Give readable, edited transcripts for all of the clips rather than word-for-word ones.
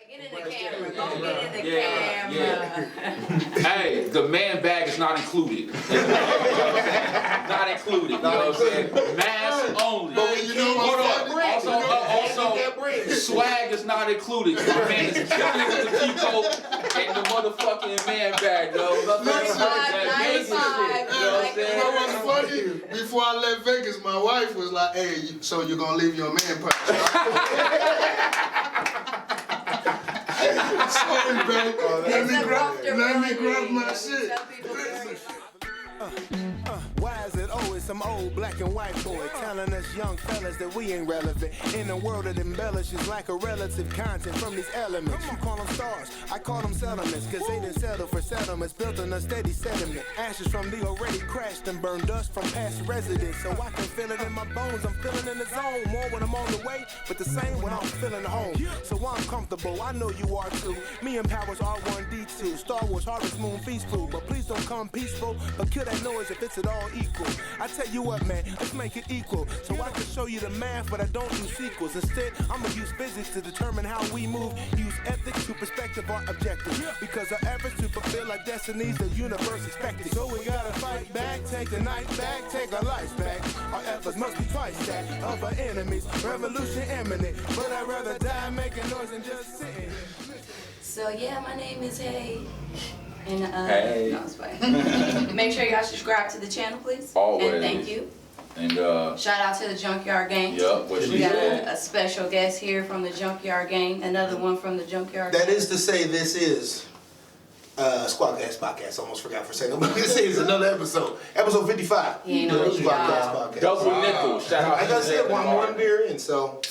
Get in the camera. Go get in the camera. Hey, the man bag is not included. Not included. You know what I'm saying? Mask only. But you know what? Also, swag is not included. My man is killing it with the Kiko and the motherfucking man bag, though. You know what's funny? Before I left Vegas, my wife was like, "Hey, so you're gonna leave your man punch?" Sorry, babe. Let me grab my shit. Why is it always some old black and white boy telling us young fellas that we ain't relevant in a world that embellishes like a relative content from these elements? You call them stars, I call them settlements, cause they didn't settle for settlements built on a steady sediment. Ashes from the already crashed and burned dust from past residents. So I can feel it in my bones, I'm feeling in the zone. More when I'm on the way, but the same when I'm feeling home. So I'm comfortable, I know you are too. Me and Powers R1D2, Star Wars Harvest Moon feastful. But please don't come peaceful, but kill that noise if it's at all equal. I tell you what, man, let's make it equal. So I can show you the math, but I don't use sequels. Instead, I'ma use physics to determine how we move. Use ethics to perspective our objectives. Because our efforts to fulfill our destinies, the universe expected. So we gotta fight back, take the night back, take our lives back. Our efforts must be twice that of our enemies. Revolution imminent, but I'd rather die making noise than just sitting. So yeah, my name is Hey. And Hey. no, it's fine. Make sure y'all subscribe to the channel, please. Always. And thank you. And shout out to the JunqYard Gang. Yup, what We she got said. a special guest here from the JunqYard Gang. Another one from the JunqYard Gang. That is to say, this is SquadKast podcast. Almost forgot for a second. But this is another episode. Episode 55. He ain't on his SquadKast job. podcast. Double nickel. Shout out Like I said, one beer in, so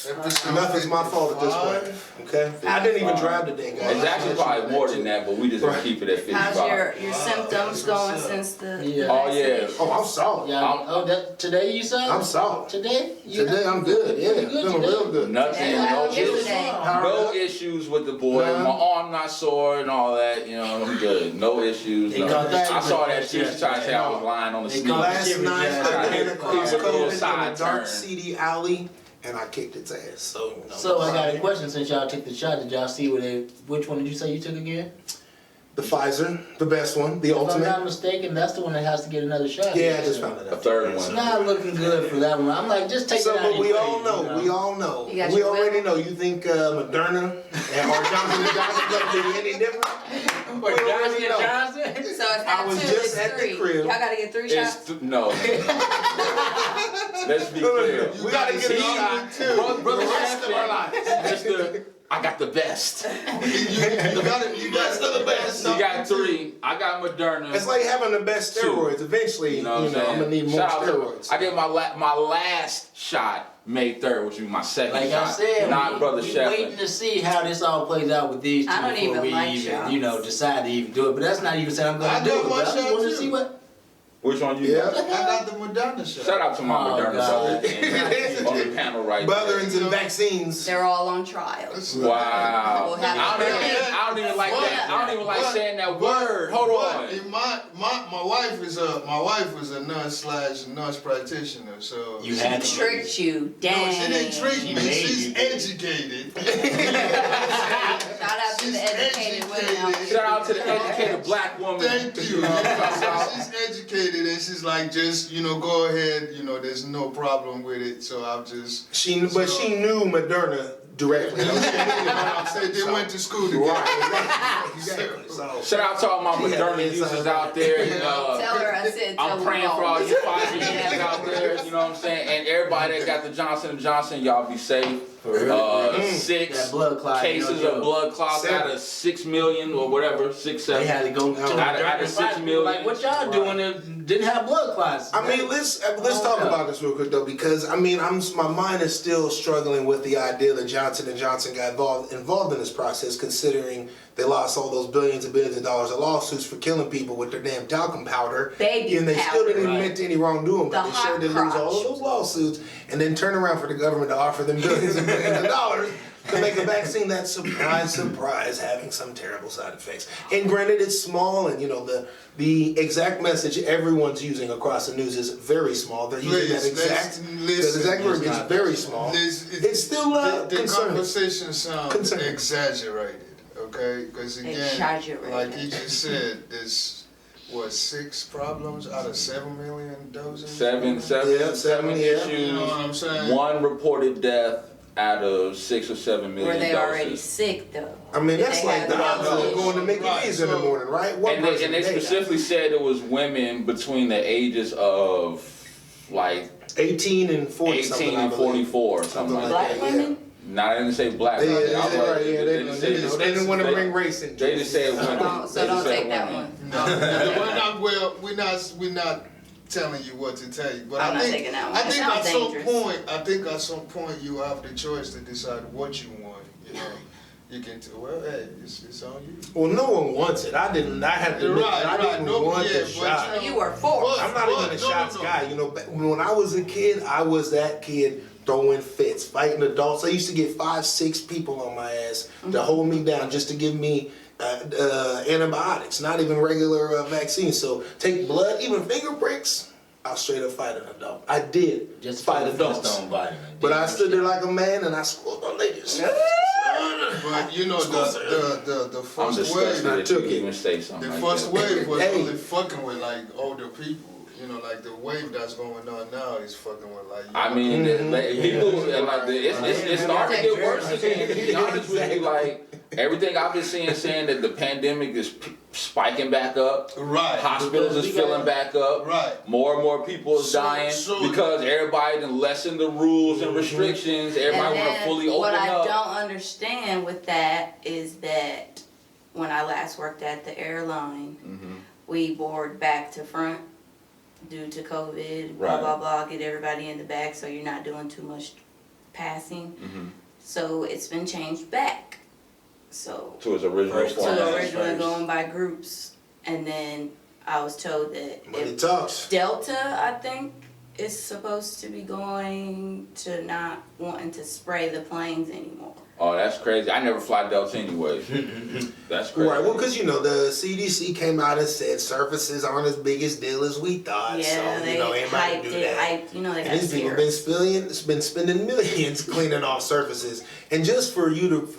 nothing's my fault at this point. Okay? I didn't even drive today, guys. It's actually probably more than that, but we just gonna keep it at 55. How's your symptoms going since the Oh yeah. Oh, I'm solid. Today you saw? I'm solid. Today? Today I'm good. Yeah, feeling real good. Nothing. Yeah, No yesterday. issues with the boy. My arm not sore and all that. You know, I'm good. No issues. No. I saw that shit. She tried to say I was lying on the sneak. Last night I ran across He took a little COVID in side a dark, turn. seedy alley, and I kicked its ass. So, So I got a question since y'all took the shot. Did y'all see which one did you say you took again? The Pfizer, the best one, the If I'm ultimate. not mistaken, that's the one that has to get another shot. Yeah, I just found it A out. third It's one. not looking good for that one. I'm like, just take So, it out. but of we your all face, know, you know? we all know. You got We your already will? know. You think Moderna and or Johnson & Johnson gonna be any different? We already know. Johnson? So it's I not was two, just it's at the three. crib. Y'all gotta get 3 It's shots. no. Let's be clear. We gotta get a shot too. Brother The rest of our Sheffield, lives. Mr. I got the best. You best of the best. You got 3. I got Moderna. It's like having the best steroids. Eventually, You know what I'm saying? I'm gonna need more Shout out to- steroids. I did my last shot May 3rd, which was my second Like shot. I said, not Brother we Sheffield. waiting to see how this all plays out with these two I don't before even we like even, shots. decide to even do it. But that's not even saying I'm I gonna do got it. my But I just shot want to too. see what. Which one you Yeah. got? I got the Moderna shot. Shout out to my Oh, Moderna God. brother and on the panel right there. Brethrens and vaccines. They're all on trial. Wow. We'll have I don't even like that. I don't even like saying that word. Hold on. My wife is a nurse practitioner, so You had to. Tricked you. No, Dang. she didn't trick me. made She's you. educated. Shout out to the educated women. Shout out to the educated black woman. Thank you. She's educated and she's like, just go ahead. There's no problem with it. So I'm just. She knew Moderna directly. They went to school together. Right, exactly. So, Shout out to all my Moderna users out there. Tell her I said tell I'm her praying all. for all you Pfizer users out there. You know what I'm saying? And everybody that got the Johnson & Johnson, y'all be safe. 6 That blood clot, cases of blood clots out of 6 million or whatever, 6, 7. They had to go to the Out of 6 million. Like, what y'all doing that didn't have blood clots? I mean, let's talk about this real quick though, because I mean, my mind is still struggling with the idea that Johnson & Johnson got involved in this process, considering they lost all those billions and billions of dollars of lawsuits for killing people with their damn talcum powder. Baby and they still didn't powder. admit to any wrongdoing, but The they sure did hot lose all crotch. of those lawsuits, and then turn around for the government to offer them billions and billions of dollars to make a vaccine that, surprise, having some terrible side effects. And granted, it's small, and the exact message everyone's using across the news is very small. They're using that exact verbiage is very small. It's still the concerning. conversation sounds Concerning. exaggerated. okay? Because again, charge it right like he just said, there's, what, 6 problems out of 7 million doses? Seven You issues, know what I'm saying? 1 reported death out of 6 or 7 million Were they doses. already sick though? I mean, Did that's they like have the health opposite of issues? going to Mickey Right, D's in the so- morning, right? One And person they a day specifically said it was women between the ages of like 18 and 40 something, 18 I and believe. 44 or something like Black that. yeah. women? Nah, I didn't say black. Yeah, women. yeah, I was right, like, yeah, they didn't say this. they didn't want to They- bring race into They just said So women. don't, so They don't just said take that women. one. No, we're not telling you what to tell you, but I'm I not think taking that one. I That think sounds at dangerous. some point you have the choice to decide what you want. You know, you can well, hey, it's on you. Well, no one wants it. I had to admit that I didn't want the shot. but You were forced. I'm not even a shots guy. You know, when I was a kid, I was that kid throwing fits, fighting adults. I used to get 5, 6 people on my ass to hold me down just to give me antibiotics, not even regular vaccines. So take blood, even finger pricks. I'll straight up fight an adult. I did Just fight for adults. the vitamin. But I stood there like a man and I scored on ladies. But you know the I'm first disgusted wave, that took you it. even say something the like first that. wave was Hey. only fucking with like older people. You know, like the wave that's going on now is fucking with like. I mean, like, people like it's starting to get worse again. To be honest with you, like everything I've been saying that the pandemic is spiking back up. Right. Hospitals is filling back up. Right. More and more people is dying because everybody done lessened the rules and restrictions. Everybody want to fully open what I up. don't understand with that is that when I last worked at the airline, we board back to front due to COVID, blah, Right. blah, blah, get everybody in the back so you're not doing too much passing. So it's been changed back. So To its original so format. originally going by groups, and then I was told that Money if talks. Delta, I think, is supposed to be going to not wanting to spray the planes anymore. Oh, that's crazy. I never fly Delta anyway. That's crazy. Right, well, because you know the CDC came out and said surfaces aren't as big as deal as we thought. Yeah, so they you know, anybody hyped do it. that. You know, they And got these people been scared. been spending millions cleaning off surfaces, and just for you to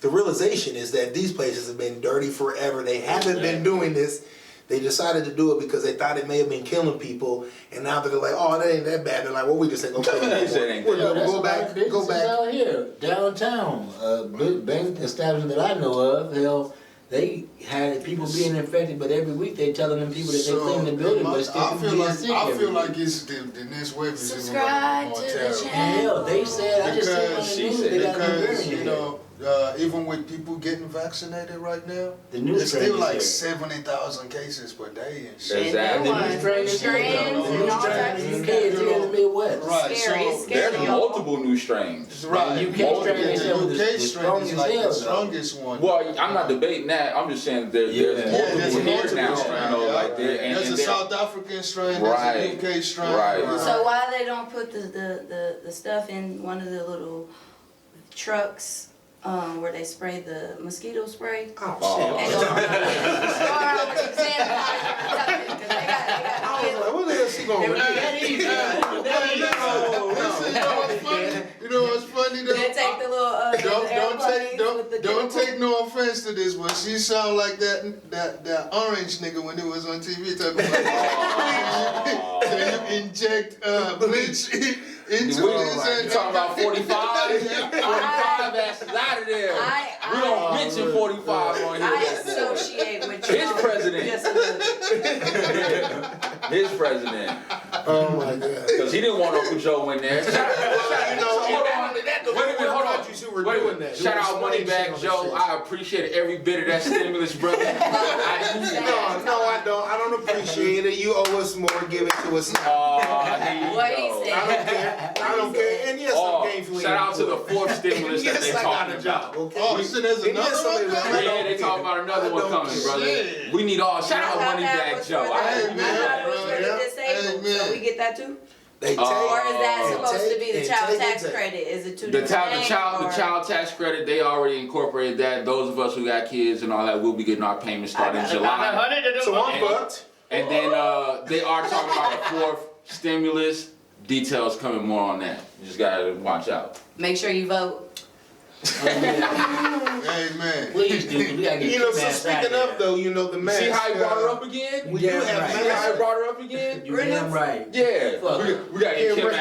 the realization is that these places have been dirty forever. They haven't been doing this. They decided to do it because they thought it may have been killing people, and now they're like, "Oh, that ain't that bad." They're like, "Well, we just ain't gonna kill They said it ain't We're that gonna bad. go back, go back." out here downtown. Big bank establishment that I know of. Hell, they had people being infected, but every week they telling them people that they clean the building, but still I people feel getting like sick I every feel week. like it's the next wave is even gonna Subscribe be more to the terrible. channel. Hell, they said I just seen on the Because news she they got a new Because variant you here. know, even with people getting vaccinated right now, The new it's strain still is like here. 70,000 cases per day and shit. Exactly. The new strain is here. Strands The and new all strain types in of the UK is here in the Midwest. Right, Scary, it's so scary. There's y'all. multiple new strains. right. The UK strain The is the UK strain is strongest like hell, the though. strongest one. Well, I'm not debating that. I'm just saying there's Yeah, multiple there's here multiple now. strains, You know, yeah. like there, and There's a there- South African strain, Right, there's a UK strain. right. So why they don't put the stuff in one of the little trucks where they spray the mosquito spray? Oh, Oh. And shit! go around with sanitizer, 'cause they got I was like, "What the hell she going with That this?" easy. Listen, you know what's funny? You know what's funny though? They take the little Don't take no offense to this, but she sound like that orange nigga when it was on TV talking about can you inject bleach into this You and talking about 45? 45 asses out of there. We don't mention 45 on here. I associate with His Trump president. just a little. His president. Oh my god! Because he didn't want Uncle Joe in there. Hold on. Wait a minute, hold on. Wait a minute. Shout out Moneybag Joe. I appreciate every bit of that stimulus, brother. No, I don't. I don't appreciate it. You owe us more. Give it to us now. Here you What he go. said. I don't care. I don't care. And yes, Oh, I'm gainfully shout out to the employed. fourth stimulus that they Yes, I got talking a job. about. Okay. Oh, so there's And yes, another one I coming? Yeah, they talking about another one coming, brother. Shit. We need all. Shout out Moneybag Joe. Hey, man. Disabled, Hey, so man. we get that too? They take. Or is that and supposed to take, be the and child take, and tax take. credit? Is it two The different things? or- child tax credit, they already incorporated that. Those of us who got kids and all that, we'll be getting our payments starting in July. So I'm fucked. And then they are talking about a fourth stimulus. Details coming more on that. You just gotta watch out. Make sure you vote. Hey, man. Please do. We gotta get You know, so Kim speaking out there. of though, you know the mask. See how he brought her up again? We do Yeah, have right. See how he masks. brought her up again? You damn right. Yeah. Fuck. We gotta get Kim out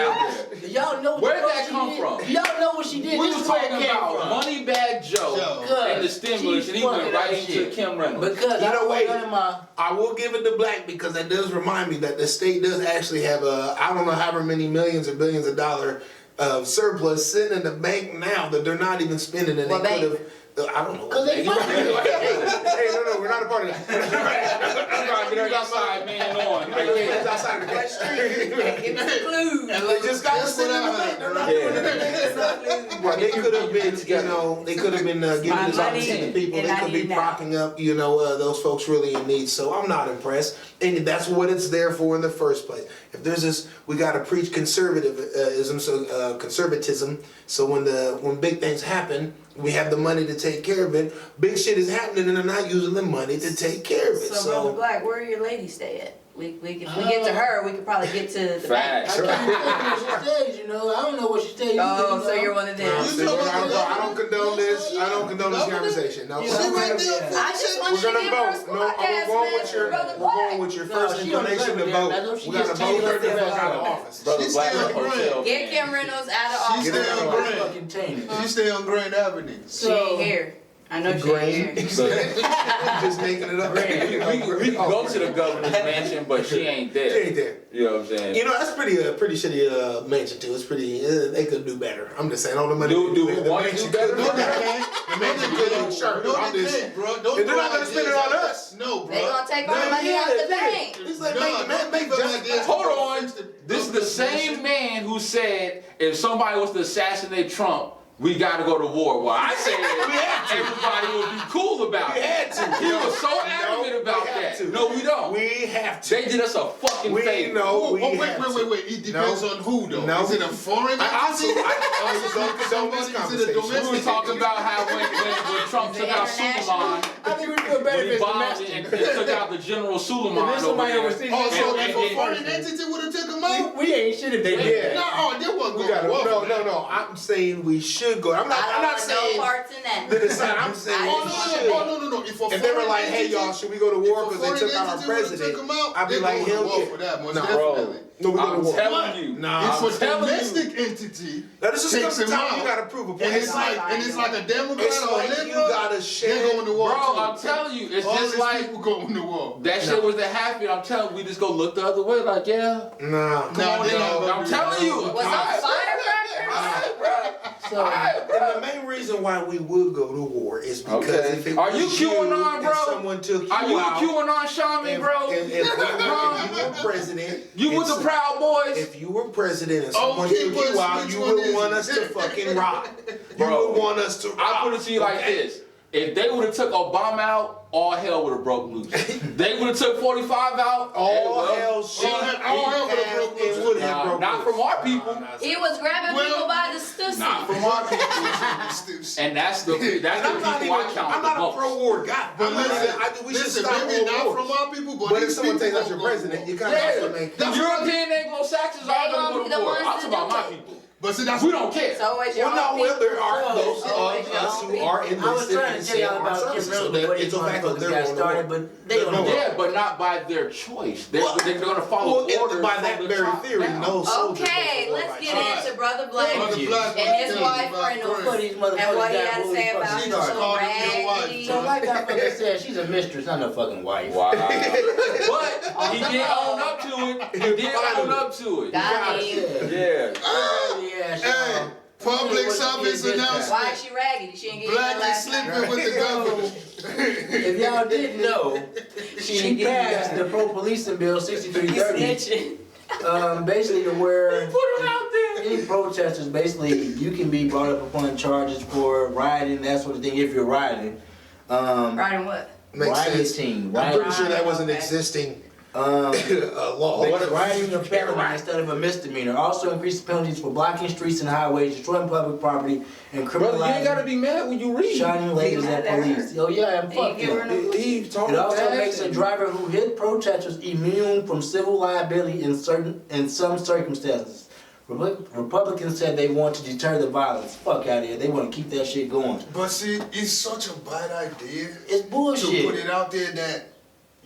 there. Y'all know what Where the did fuck that she come did? from? Y'all know what she did. We This was is where it talking came about from. Moneybag Joe Joe. and the stimulus, and he went fucking right up into shit. Kim Reynolds. Because You I know, don't wait. want none of my. I will give it to Black because that does remind me that the state does actually have I don't know however many millions or billions of dollars surplus sitting in the bank now that they're not even spending, and What they could bank? have. I don't know. 'Cause they Bank. fucking- Hey, no, we're not a part of that. I'm trying to get her inside man on. Right It's there. outside of the street. Give us a clue. They just got to That's sit in what the I bank. They're not Yeah. doing anything. Well, they could have been, you know, they could have been giving My this out to money, the people. and They I could need be it now. propping up, you know, those folks really in need. So I'm not impressed, and that's what it's there for in the first place. If there's this, we got to preach conservatism. So when big things happen, we have the money to take care of it. Big shit is happening, and they're not using the money to take care of it. So, Brother Black, where your lady stay at? If we get to her, we could probably get to the bank. Facts. I can't remember what she says, you know. I don't know what she says. Oh, so you're one of them. I don't condone this. I don't condone this conversation. No, You we're know, right gonna- there. I just want you to We're give gonna her a vote. No, we're SquadKast going with your, Brother we're going Black. with your No, first she don't inclination to deserve vote. that. I know she We gotta just vote changed her her the fuck out of name. office. Brother She's Black still from Hotel. Get Kim Reynolds out of She's office. still Like Grand. fucking changed. She stay on Grand Avenue. She ain't here. I know she ain't here. So, Just making it up. we can go to the governor's mansion, but she ain't She there. ain't there. You know what I'm saying? You know, that's pretty shitty mansion too. It's pretty, they could do better. I'm just saying, all the money. Do the one do mansion better? could- No, they can't. The mansion could, sure. No, I'm they just, can't, bro. Don't They're throw not gonna spend it ideas on out us. there. No, bro. They gonna take all the money out the bank. It's like, No, make don't just. ideas. Hold on. This is the same man who said if somebody was to assassinate Trump, we gotta go to war. Well, I said everybody would be cool about We it. had to. He was so adamant about we have that. to. No, we don't. We have to. They did us a fucking We favor. know. Oh, We wait. have to. It depends on who, though. No. Is it a foreign entity? I Or is don't it condone this somebody? Is it a conversation. We domestic? were talking about how when Trump took out Suleiman, I think we feel better when if he it's bombed domestic. and took out the General Suleiman If there's over somebody there. overseas, Oh, so And- if a foreign entity would have took him out? we ain't shit if they did. Yeah. No, they wouldn't We go gotta, to war. no. I'm saying we should go. I'm I not don't want saying no parts in that. to decide. I'm saying Oh, we should. no. If they were like, hey y'all, should we go to war because they took out our president? I'd be like, hell war yeah. for that, most No. definitely. No, we go to I'm war. telling you. Nah, If I'm a telling you. domestic entity Now this is takes some him time out, you gotta prove a point. and it's like a Democrat It's or a like you liberal, gotta they're share. going to war Bro, too. I'm telling you, it's All just these like people going to war. that shit was to happen. I'm telling you, we just go look the other way. Like, yeah. Nah. Nah, they not gonna I'm do telling that. you. Was those firecrackers? So, And the main reason why we would go to war is because Okay. if it Are was you QAnon, and bro? someone took you Are you a out, QAnon shaman, bro? If you were president, You and with the so- Proud Boys? If you were president and Oh, someone keep took you us, out, which you one would is want it? us to fucking rock. You Bro, would want us to rock. I put it to you like okay? this. If they would have took Obama out, all hell would have broke loose. They would have took 45 out, All well, hell should all hell would've broke loose. it would have broke not loose. from our people. He was grabbing Well, people by the stussy. Not from our people. And that's the And I'm not people even, I count I'm the not a most. pro-war guy. But I'm not listen, even- we should listen, stop maybe all not wars. from our people, but But if these someone people takes out gonna your go to president, war. you kind of have to Yeah, make. the European Anglo-Saxons They are gonna going be to the war. ones I'm to talking about do my it. people. But see, that's We don't care. So it's your Well, no, own well, there people. are those Oh, of it's your us own who are people. enlisted I was trying in to tell y'all our about Kim services, so Reynolds that before it's these a fact that motherfuckers they're got going to started, war. but they don't know. Yeah, but not by their choice. They're going to follow Well, orders by from that the very top theory, down. no soldier Okay, goes to war let's by get choice. into Brother Black Brother you. Black and his was wife about Reynolds For these motherfuckers and what he got had to who say he about fucking She the just started. little called him your wife, raggedy. So like that fucker said, she's a mistress, not a fucking wife. Wow. But he did own up to it. He did own up to it. Got him. Yeah. Yeah, Hey, public service announcement. Why is she raggedy? She ain't getting Black that is last night. sleeping with the governor. If y'all didn't know, she passed the pro-policing bill He's 6330. snitching. Basically to where Put him out there. any protesters, basically, you can be brought up upon charges for rioting, that sort of thing, if you're rioting. Riding what? Makes sense. Rioting, I'm pretty rioting. sure that was an Okay. existing Um, law. Writing a felony instead of a misdemeanor. Also increase the penalties for blocking streets and highways, destroying public property, and Brother, you ain't gotta criminalizing be mad when you read. shining lasers at police. Oh yeah, and They ain't fuck give her that. no- He talking It also fast makes a and- driver who hit protesters immune from civil liability in some circumstances. Republicans said they want to deter the violence. Fuck out of here. They want to keep that shit going. But see, it's such a bad idea It's bullshit. to put it out there that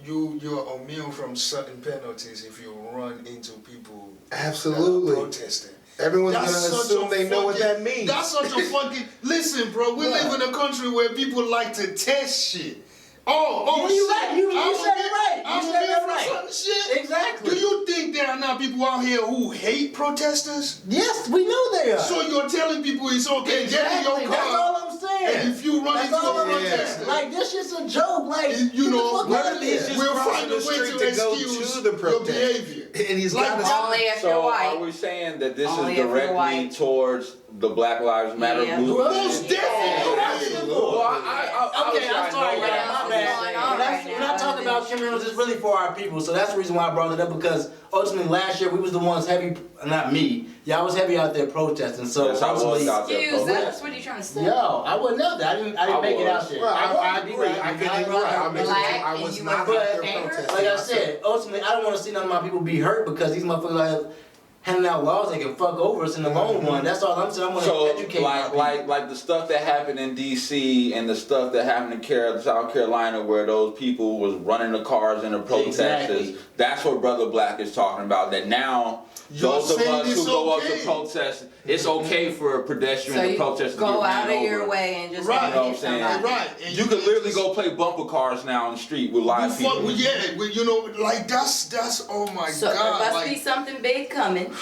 you're immune from certain penalties if you run into people Absolutely. that are protesting. Everyone's That's gonna such assume a they know what fucking- that means. That's such a fucking. Listen, bro, we live in a country where people like to test shit. Oh, You shit. right. You said it right. I'm You said immune it from right. certain shit. Exactly. Do you think there are not people out here who hate protesters? Yes, we know they are. So you're telling people it's okay, get in your Exactly. That's car, all I'm saying. and if you run That's into all a I'm saying. protester, Like, this shit's a joke. Like, you get the know, fuck one out of of these here. we'll crossing find a the way street to to go excuse to the your protest. behavior. And he's Like, got Only if you're So white. are we saying that this Only is if you're directly white. towards the Black Lives Matter Yeah. movement? Most definitely. Well, Okay, I'm sorry, What y'all, else my is bad. going on When I- right when now I talk other about than criminals, shoes? it's really for our people. So that's the reason why I brought it up, because ultimately last year we was the ones heavy, not me. Y'all was heavy out there protesting. So Yes, I was ultimately, out there Excuse protesting. us, what are you trying to say? yo, I wasn't out there. I didn't I make it out was. there. Well, I agree. agree. I can agree. Black I and was you not out were there angry? protesting. Like I said, ultimately, I don't want to see none of my people be hurt because these motherfuckers like handing out laws that can fuck over us in the long run. That's all I'm saying. I'm gonna So educate my people. like the stuff that happened in DC and the stuff that happened in South Carolina where those people was running the cars and the protesters. Exactly. That's what Brother Black is talking about. That now You're those of saying us who it's go up okay. to protest, it's okay for a pedestrian So to you protest to go get out ran of your over. way and just Right. go You know what I'm hit saying? somebody. Right. And You could literally just- go play bumper cars now on the street with You live people. fuck with, you know, like that's oh my So there god. must Like, be something big coming,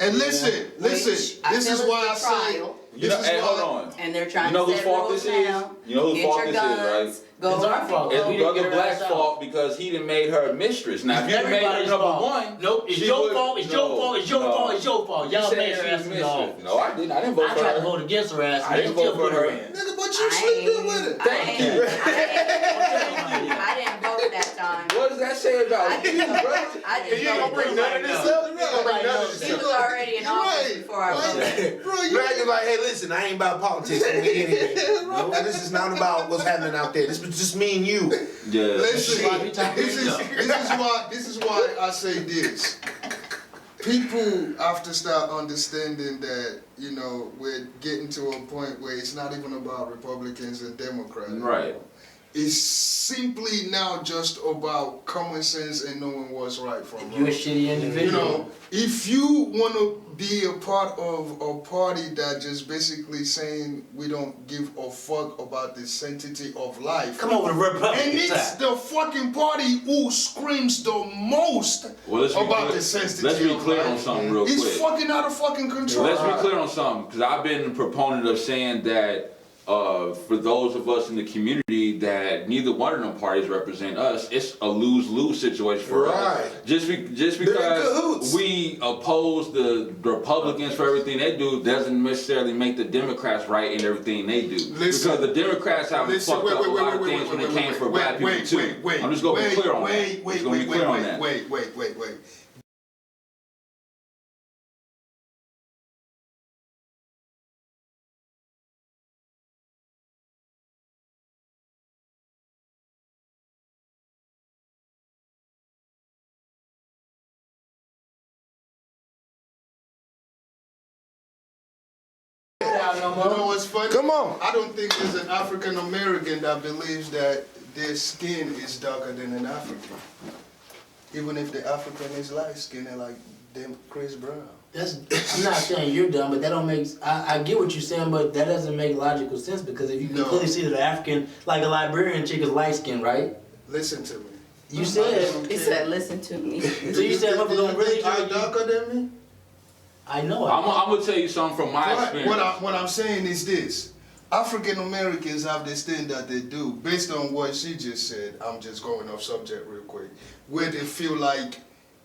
and listen, which I this feel is is why the I say. trial. You know, This is hey, why- hold on. and they're trying You know to whose set fault rules this is? now. You know whose Get fault your this is, guns, right? Go It's our around fault. It's We didn't Brother get her Black's ass out. fault because he done made her a mistress. Now, if you made her Everybody's number fault. one, Nope, it's she your would- fault. It's your no, fault. It's your no. fault. It's your fault. You Y'all said made she her was ass in the mistress. office. No, I didn't. I didn't vote I for tried to her. vote against her ass. I And they didn't still vote for put her her. in. Nigga, but you sleep good with it. Thank you. I didn't vote that time. What does that say about I you, didn't brother? vote. I You just ain't gonna bring none of this up? You ain't gonna bring none of this He up? was already in office Right. before I voted. Bro, you Brad is like, hey, listen, I ain't about politics or anything. No, this is not about what's happening out there. This was just me and you. Yeah. listen. Why we talking This is why I say this. People have to start understanding that, you know, we're getting to a point where it's not even about Republicans and Democrats. Right. It's simply now just about common sense and knowing what's right from You a wrong. shitty individual. You know, if you want to be a part of a party that just basically saying we don't give a fuck about the sanctity of life, Come over to and Republican it's side. the fucking party who screams the most Well, let's be about clear. the sanctity Let's be of clear on life. something real It's quick. fucking out of fucking control. Let's be clear on something, because I've been a proponent of saying that for those of us in the community that neither one of them parties represent us, it's a lose-lose situation for us. Right. Just They're in because cahoots. we oppose the Republicans for everything they do doesn't necessarily make the Democrats right in everything they do. Listen. Because the Democrats have fucked up a lot of things when it came for black people too. I'm just gonna be clear on that. I'm just gonna be clear on that. Wait. No You know more. what's funny? Come on. I don't think there's an African American that believes that their skin is darker than an African. Even if the African is light skinned like them Chris Brown. I'm not saying you're dumb, but that don't make. I get what you're saying, but that doesn't make logical sense because if you can No. clearly see that the African, like a Liberian chick, is light skinned, right? Listen to me. You said. He said, listen to me. So you said motherfuckers don't really are care. darker than me? I know. I'm gonna tell you something from my Right. experience. What I'm saying is this. African Americans have this thing that they do, based on what she just said, I'm just going off subject real quick, where they feel like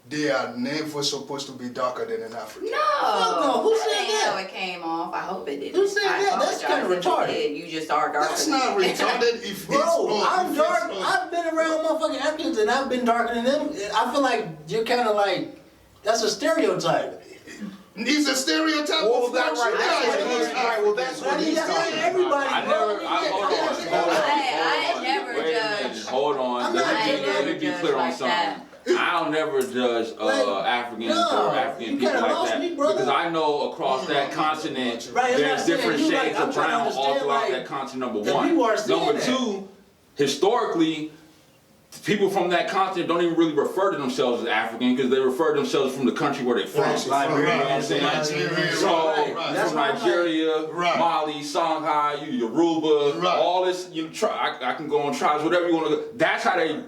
they are never supposed to be darker than an African. no. Who said I didn't that? know it came off. I hope it didn't. Who said I that? That's apologize kinda if it retarded. did. You just are darker. That's than not me. retarded if it's Bro, I'm if it's dark. us. I've been around motherfucking Africans and I've been darker than them. I feel like you're kind of like, that's a stereotype. It's a stereotype Well, of that's what you right. guys That's do. what he's right. Well, that's what he's That's talking about. everybody. I bro. never. Hold on. I never Wait a minute. judged. Hold on. I'm Let not me judging. be clear on Like something. that. I I'll never judge Africans no, or African you people kinda like lost that me, brother. because I know across that continent Right, there's different you shades I'm of trying to brown all understand, throughout like, that continent. Number the one. people are saying Number that. two, historically, people from that continent don't even really refer to themselves as African because they refer to themselves from the country where they're from. Right. Liberia, You know what I'm saying? Nigeria, So, right. That's from why I'm Nigeria, Right. Mali, Songhai, Yoruba, Right. all this, I can go on tribes, whatever you want to go. That's how they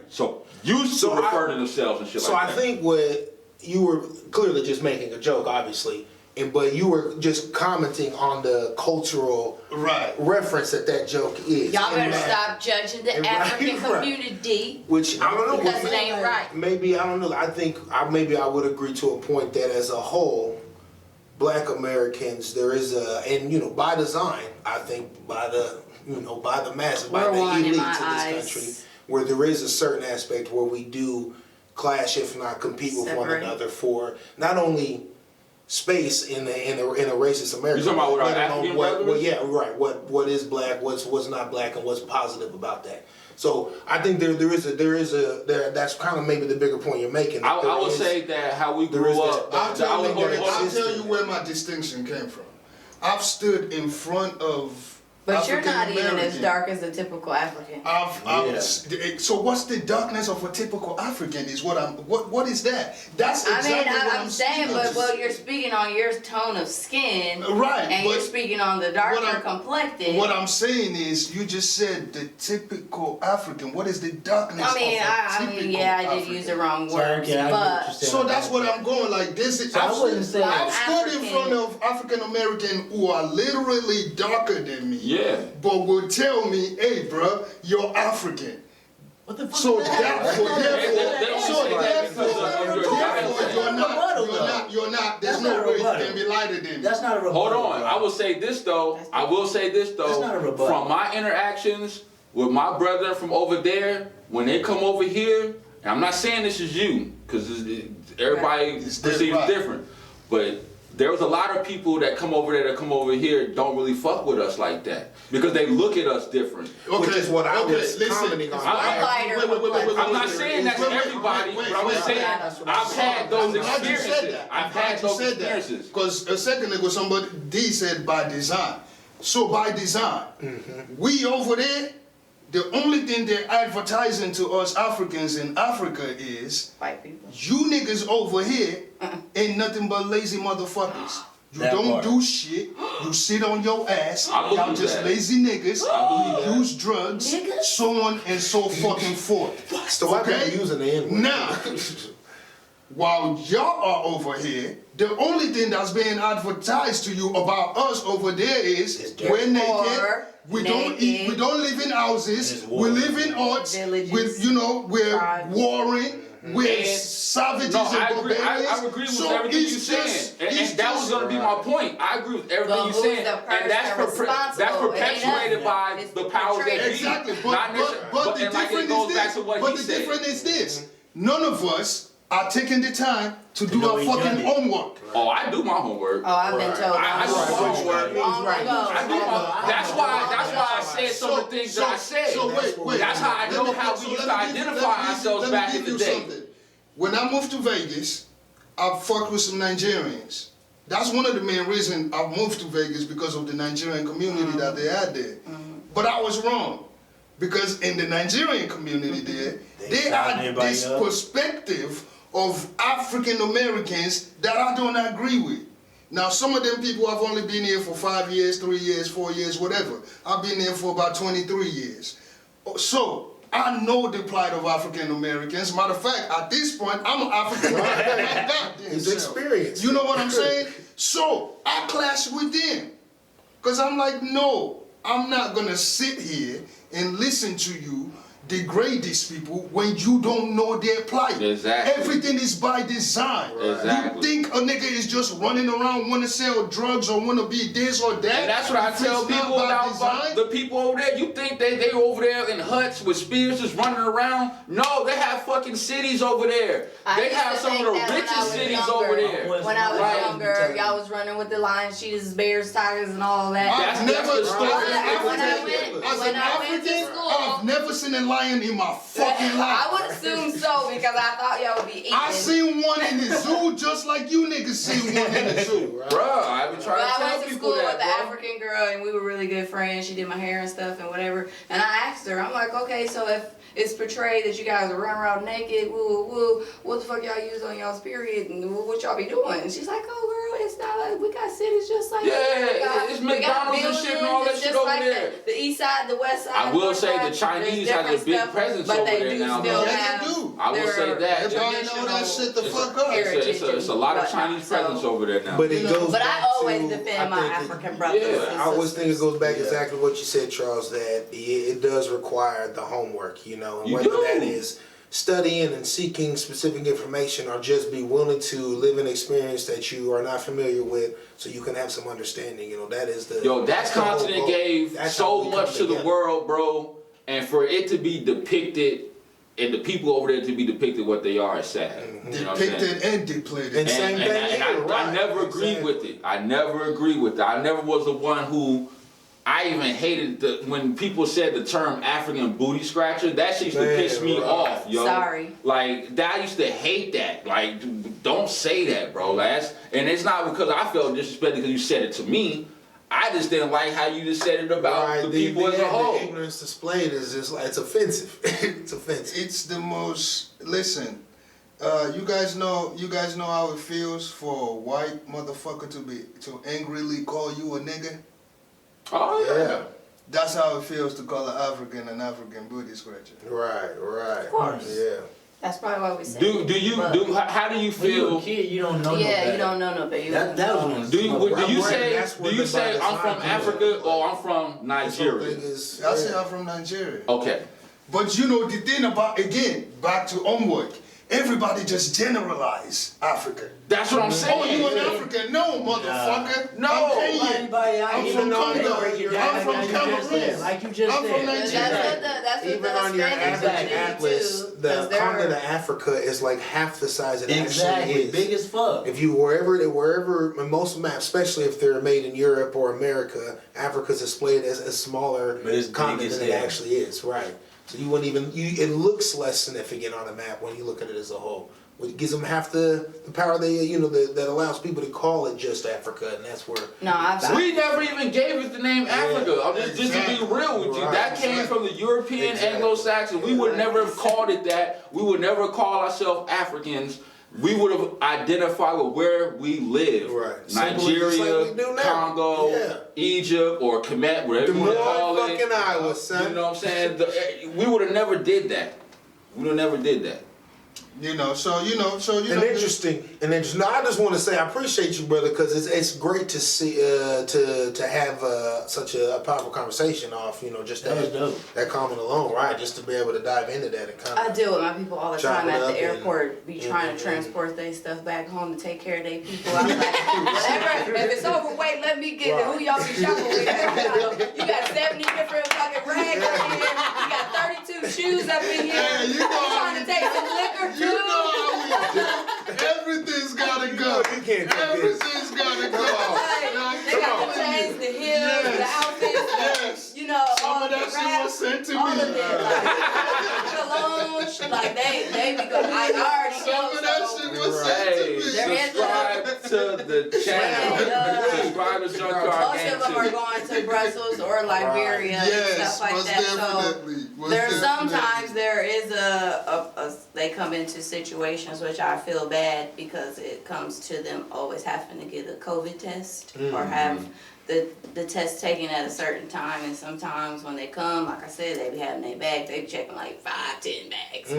used to refer to themselves and shit So like I that. think what you were clearly just making a joke, obviously, but you were just commenting on the cultural Right. reference that joke is. Y'all better And that- stop judging the Right, African right. community Which I don't know. because it ain't right. Maybe I don't know. I think maybe I would agree to a point that as a whole, Black Americans, there is and by design, I think by the masses, by We're the one in elites my of this eyes. country, where there is a certain aspect where we do clash, if not compete with one Separate. another for not only space in a racist America. You talking about with our let alone African what, brothers? yeah, right. What is black? What's not black? And what's positive about that? So I think there is that's kind of maybe the bigger point you're making. I would say that how we there is grew up. I'll tell you, that I'll exists tell in you there. where my distinction came from. I've stood in front of But you're not African even as American. dark as a typical African. So what's the darkness of a typical African? Is what is that? That's exactly what I'm saying, speaking but to. well, you're speaking on your tone of skin, Right, and but you're speaking on the what darker I'm- complected. What I'm saying is, you just said the typical African. What is the darkness of a typical yeah, I did African? use the wrong Sorry, words, okay, I get what you're but saying. So that's what I'm going like this. So I wouldn't say I've stood in African. front of African American who are literally darker than me. Yeah. But will tell me, hey, bro, you're African. What the fuck? So is that? therefore, They don't say that because of your you're not. There's That's no not a way you rebuttal. can be lighter than me. That's not a rebuttal. Hold on. bro. I will say this though. That's not a rebuttal. From my interactions with my brother from over there, when they come over here, and I'm not saying this is you, because everybody It's perceives right. different, but there was a lot of people that come over there that come over here don't really fuck with us like that because they look at us different. which is what I was commenting on. I'm lighter. I'm not saying that's everybody, but I'm just saying I've had those experiences. I've had those experiences. Because a second ago somebody D said by design. So by design, we over there, the only thing they're advertising to us Africans in Africa is White people. you niggas over here ain't nothing but lazy motherfuckers. You That don't part. do shit. You sit on your ass. I believe Y'all just that. lazy niggas. I believe You use drugs, Niggas? so on and so fucking forth. So I've been using the N-word. Now, while y'all are over here, the only thing that's being advertised to you about us over there is we're naked. Or We don't eat. naked. We don't live in houses. We live in huts. Villages. We're Tribes. warring. We're And- savages No, and I agree. barbarians. I agree with So everything it's you're saying, just- and it's that was just- going to be my point. I agree with everything But you're who's saying, the and that's person responsible? that's perpetuated It ain't by us. It's the the powers that be. portrayal. Exactly, Not necessarily- but the and like it difference goes is back this. to what But he the said. difference is this: none of us are taking the time to do know our each fucking other. homework. Oh, I do my homework. Oh, I've been told I do my homework. long ago. I do my. That's why I said some of the things that I said. So wait. That's how I Let know me- how so we used let to me give you- identify let me give you- ourselves let me back in give the you day. something. When I moved to Vegas, I fucked with some Nigerians. That's one of the main reasons I moved to Vegas, because of the Nigerian community that they had there. But I was wrong, because in the Nigerian community there, they shot had everybody this up. perspective of African Americans that I don't agree with. Now, some of them people have only been here for 5 years, 3 years, 4 years, whatever. I've been here for about 23 years. So, I know the plight of African Americans. Matter of fact, at this point, I'm an African American. my goddamn He's self. experienced. You know what I'm saying? So, I clash with them. Because I'm like, no, I'm not going to sit here and listen to you degrade these people when you don't know their plight. Exactly. Everything is by design. Exactly. You think a nigga is just running around, want to sell drugs or want to be this or that? And that's what I If tell it's not people by about design, the people over there. You think they over there in huts with spears just running around? No, they have fucking cities over there. I They used have to some of think the that when I richest was cities younger. over there. When I was Right. younger, y'all was running with the lions, cheetahs, bears, tigers, and all that. That's I've never the story. When I African- went As when an I went to African, school, I've never seen a lion in my fucking life. I would assume so because I thought y'all would be eating. I seen one in the zoo just like you niggas seen one in the zoo. Bruh, I've been trying But to I tell went to people school that, with an bro. African girl and we were really good friends. She did my hair and stuff and whatever. And I asked her, I'm like, okay, so if it's portrayed that you guys are running around naked, woo, what the fuck y'all use on y'all's period and what y'all be doing? And she's like, oh girl, it's not like, we got cities just like that. It's McDonald's and shit and all that shit over there. The east side, the west side. I will north say side, the Chinese there's has a different big stuff, presence but over they there do now, still though. Yeah, have they do. I will say that. They probably know that shit the fuck up. It's a lot of Chinese presence over there now. But it goes But back I always to, defend I my think African brothers. Yeah, and I always think it goes back Yeah. exactly what you said, Charles, that it does require the homework, you know, and You whether do. that is studying and seeking specific information or just be willing to live an experience that you are not familiar with so you can have some understanding, you know, that is the... Yo, that that's the whole continent goal. gave That's so how we come much to the together. world, bro, and for it to be depicted and the people over there to be depicted what they are is sad. You know what I'm saying? Depicted and depleted. And same thing and here, I right, never agreed with it. I never agreed with it. I never was the one who. I even hated when people said the term African booty scratcher. That shit used to Man, piss me right. off, yo. Sorry. Like that, I used to hate that. Like, don't say that, bro. And it's not because I felt disrespected because you said it to me. I just didn't like how you just said it about Right, the people as a whole. The ignorance displayed is just like, it's offensive. It's offensive. It's the most. Listen, you guys know how it feels for a white motherfucker to angrily call you a nigga. Oh yeah. That's how it feels to call an African an African booty scratcher. Right. Of course. Yeah. That's probably why we say. How do you When you feel? a kid, you don't know no Yeah, better. you don't know no baby. That was one. Do you That's say where do you the say bias I'm from line Africa comes. or I'm from Nigeria? I say I'm from Nigeria. Okay. But you know the thing about, again, back to homework, everybody just generalize Africa. That's what I'm saying. Oh, you an African? No, motherfucker. No. I'm Kenyan. Anybody out I'm here from know Congo. break it I'm down from like you just said, Cameroon. like you just I'm from said. Nigeria. That's what Even the on your Hispanics average do atlas, too, the 'cause they're- continent of Africa is like half the size it actually Exactly, is. big as fuck. If you wherever most maps, especially if they're made in Europe or America, Africa's displayed as a smaller But it's big continent as than it hell. actually is, right? So you wouldn't even it looks less significant on a map when you look at it as a whole. Which gives them half the power that allows people to call it just Africa, and that's where No, I've We never even gave it the name Africa. I'm just to be real with you. Right. That came from the European Exactly. Anglo-Saxon. We would never have called it that. We would never call ourselves Africans. We would have identified with where we live. Right. Simple, Nigeria, just like we do now. Congo, Yeah. Egypt, or Kemet, whatever Des you want to Moines, call it. fucking Iowa, son. You know what I'm saying? We would have never did that. We would have never did that. And interesting. No, I just want to say I appreciate you, brother, because it's great to see to have such a powerful conversation off. Just That was dope. that comment alone, right? Just to be able to dive into that and kind I of. deal with my people all the Chop time it at up the and- airport, be trying to transport their stuff back home to take care of their people. I'm like, whatever, if it's overweight, let me get it. Who y'all be shopping with? You got 70 different fucking rags up in here. You got 32 shoes up in here. Hey, you know You how trying to take some liquor too? You know how we do. Everything's gotta go. You can't do this. Everything's gotta go. Like, they got the chains, the heels, the outfits, Yes. all Some of the that shit wraps, was sent to all me. of it, cologne, like they be going. I already Some know. of that so- shit was sent Hey, to me. There is subscribe to the channel. Subscribe to JunqYard Most Gang of them are too. going to Brussels or Liberia and Yes, stuff like most that. So definitely. Most there's definitely. sometimes there is they come into situations which I feel bad because it comes to them always having to get a COVID test or have the test taken at a certain time, and sometimes when they come, like I said, they be having their bags, they be checking like 5-10 bags.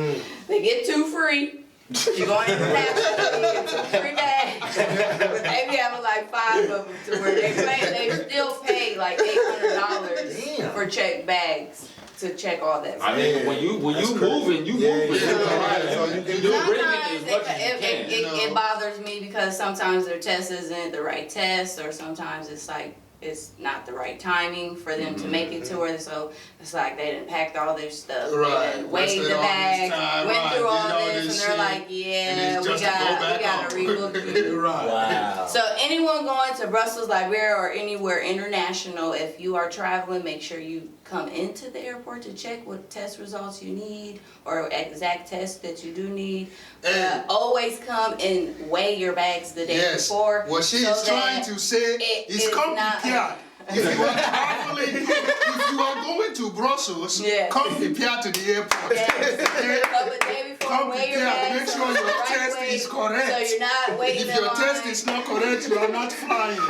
They get 2 free. You go in the national, you get 2 free bags. But they be having like 5 of them to where they still pay like $800 for checked bags to check all that. I mean, when you moving, you moving. So you can do do bringing Sometimes as much as you can. it bothers me because sometimes their test isn't the right test, or sometimes it's like it's not the right timing for them to make it to where, so it's like they done packed all their stuff, Right. and weighed Wasted the all bag, this time, went right, through all did all this, this and they're shit, like, and yeah, it's we just to go back gotta on. rebook you. Right. Wow. So anyone going to Brussels, Liberia, or anywhere international, if you are traveling, make sure you come into the airport to check what test results you need or exact tests that you do need. Hey. Always come and weigh your bags the day Yes. before. What she so is trying that to say it is is come not- prepared. If you are traveling, if you are going to Brussels, Yes. come prepared to the airport. Yes. Okay? Come the day before, Come weigh your prepared. bags. Make sure so your it's the right test weight, is correct. So you're not waiting If in your line. test is not correct, you are not flying. I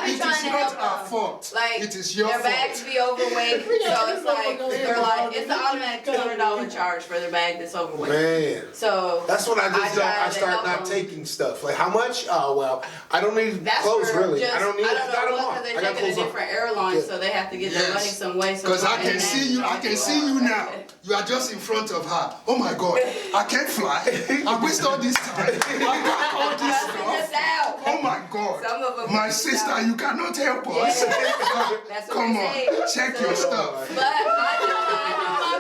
be It trying is to not help our them. fault. Like, It is your their fault. bags be overweight, so it's like, they're like, it's an automatic $200 charge for their bag that's overweight. Man. So. That's when I just don't, try I to start help not them. taking stuff. Like, how much? Oh, well, I don't need That's clothes, for really. just, I don't need know got them what, on. because I they're got taking a clothes on. different airline, Yeah. so they have to get their money Yes. some way. So Because I can see you, I can see you now. You are just in front of her. Oh my God, I can't fly. I wasted all this time. I got all this That's stuff. out. Oh my God. Some of them My are sister, out. you cannot help us. That's what Come they on, say. check your stuff. But I do